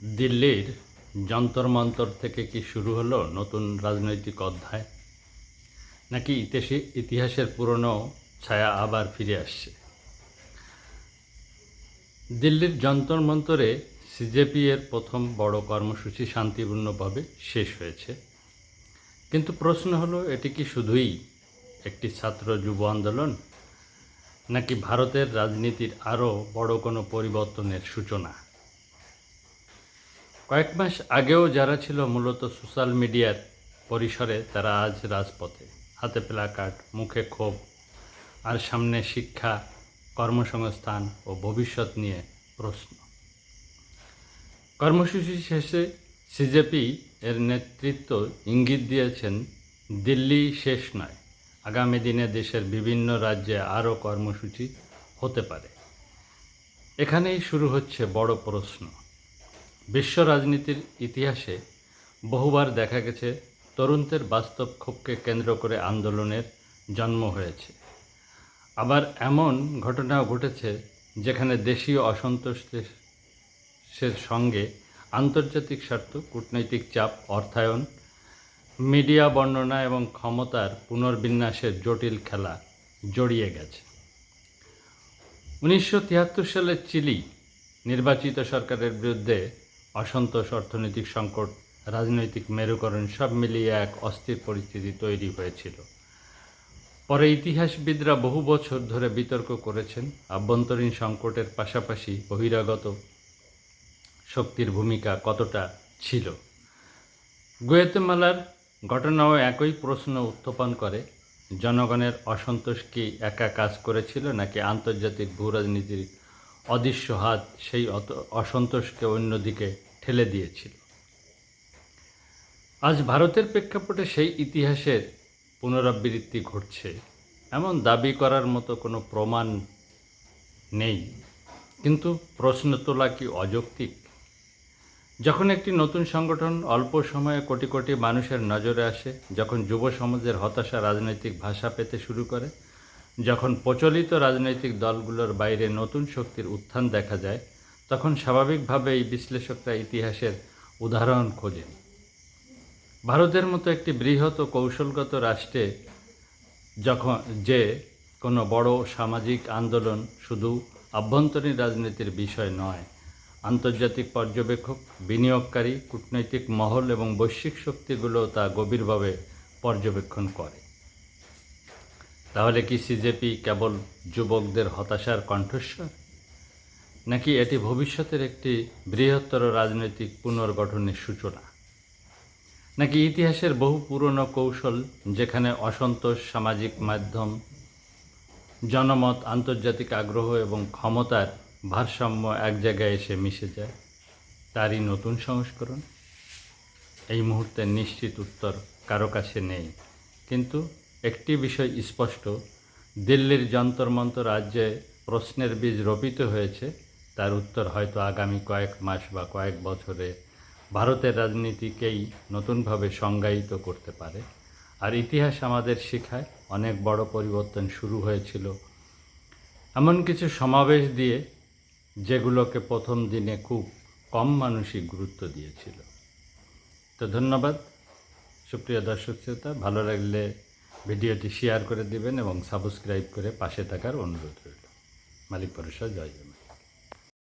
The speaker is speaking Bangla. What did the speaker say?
দিল্লির যন্তর মন্তর থেকে কি শুরু হলো নতুন রাজনৈতিক অধ্যায়, নাকি ইতিহাসের পুরনো ছায়া আবার ফিরে আসছে? দিল্লির যন্তর মন্তরে সিজেপি এর প্রথম বড় কর্মসূচি শান্তিপূর্ণভাবে শেষ হয়েছে, কিন্তু প্রশ্ন হলো, এটি কি শুধুই একটি ছাত্র যুব আন্দোলন, নাকি ভারতের রাজনীতির আরও বড় কোনো পরিবর্তনের সূচনা? কয়েক মাস আগেও যারা ছিল মূলত সোশ্যাল মিডিয়ার পরিসরে, তারা আজ রাজপথে, হাতে প্ল্যাকার্ড, মুখে ক্ষোভ, আর সামনে শিক্ষা, কর্মসংস্থান ও ভবিষ্যৎ নিয়ে প্রশ্ন। কর্মসূচি শেষে সিজেপি এর নেতৃত্ব ইঙ্গিত দিয়েছেন, দিল্লি শেষ নয়, আগামী দিনে দেশের বিভিন্ন রাজ্যে আরও কর্মসূচি হতে পারে। এখানেই শুরু হচ্ছে বড় প্রশ্ন। বিশ্ব রাজনীতির ইতিহাসে বহুবার দেখা গেছে তরুণদের বাস্তব ক্ষোভকে কেন্দ্র করে আন্দোলনের জন্ম হয়েছে। আবার এমন ঘটনাও ঘটেছে যেখানে দেশীয় অসন্তোষের সঙ্গে আন্তর্জাতিক স্বার্থ, কূটনৈতিক চাপ, অর্থায়ন, মিডিয়া বর্ণনা এবং ক্ষমতার পুনর্বিন্যাসের জটিল খেলা জড়িয়ে গেছে। 1973 সালে চিলি নির্বাচিত সরকারের বিরুদ্ধে অসন্তোষ, অর্থনৈতিক সংকট, রাজনৈতিক মেরুকরণ সব মিলিয়ে এক অস্থির পরিস্থিতি তৈরি হয়েছিল। পরে ইতিহাসবিদরা বহু বছর ধরে বিতর্ক করেছেন আভ্যন্তরীণ সংকটের পাশাপাশি বহিরাগত শক্তির ভূমিকা কতটা ছিল। গুয়াতেমালার ঘটনাও একই প্রশ্ন উত্থাপন করে, জনগণের অসন্তোষ কি একা কাজ করেছিল, নাকি আন্তর্জাতিক ভূরাজনীতির অদৃশ্য হাত সেই অসন্তোষকে অন্যদিকে ঠেলে দিয়েছিল? আজ ভারতের প্রেক্ষাপটে সেই ইতিহাসের পুনরাবৃত্তি ঘটছে এমন দাবি করার মতো কোনো প্রমাণ নেই, কিন্তু প্রশ্ন তোলা কি অযৌক্তিক? যখন একটি নতুন সংগঠন অল্প সময়ে কোটি কোটি মানুষের নজরে আসে, যখন যুব সমাজের হতাশা রাজনৈতিক ভাষা পেতে শুরু করে, যখন প্রচলিত রাজনৈতিক দলগুলোর বাইরে নতুন শক্তির উত্থান দেখা যায়, তখন স্বাভাবিকভাবেই বিশ্লেষকরা ইতিহাসের উদাহরণ খোঁজেন। ভারতের মতো একটি বৃহৎ ও কৌশলগত রাষ্ট্রে যখন কোনো বড় সামাজিক আন্দোলন শুধু আভ্যন্তরীণ রাজনীতির বিষয় নয়, আন্তর্জাতিক পর্যবেক্ষক, বিনিয়োগকারী, কূটনৈতিক মহল এবং বৈশ্বিক শক্তিগুলো তা গভীরভাবে পর্যবেক্ষণ করে। তাহলে কি সিজেপি কেবল যুবকদের হতাশার কণ্ঠস্বর, নাকি এটি ভবিষ্যতের একটি বৃহত্তর রাজনৈতিক পুনর্গঠনের সূচনা? নাকি ইতিহাসের বহু পুরনো কৌশল, যেখানে অসন্তোষ, সামাজিক মাধ্যম, জনমত, আন্তর্জাতিক আগ্রহ এবং ক্ষমতার ভারসাম্য এক জায়গায় এসে মিশে যায়, তারই নতুন সংস্করণ? এই মুহূর্তে নিশ্চিত উত্তর কারো কাছে নেই, কিন্তু একটি বিষয় স্পষ্ট, দিল্লির যন্তর মন্তর রাজ্যে প্রশ্নের বীজ রোপিত হয়েছে, তার উত্তর হয়তো আগামী কয়েক মাস বা কয়েক বছরে ভারতের রাজনীতিকেই নতুনভাবে সংজ্ঞায়িত করতে পারে। আর ইতিহাস আমাদের শেখায়, অনেক বড় পরিবর্তন শুরু হয়েছিল এমন কিছু সমাবেশ দিয়ে, যেগুলোকে প্রথম দিনে খুব কম মানুষই গুরুত্ব দিয়েছিল। তো ধন্যবাদ সুপ্রিয় দর্শক শ্রোতা, ভালো লাগলে ভিডিওটি শেয়ার করে দিবেন এবং সাবস্ক্রাইব করে পাশে থাকার অনুরোধ রইল। মালিক পরশা, জয় জয়।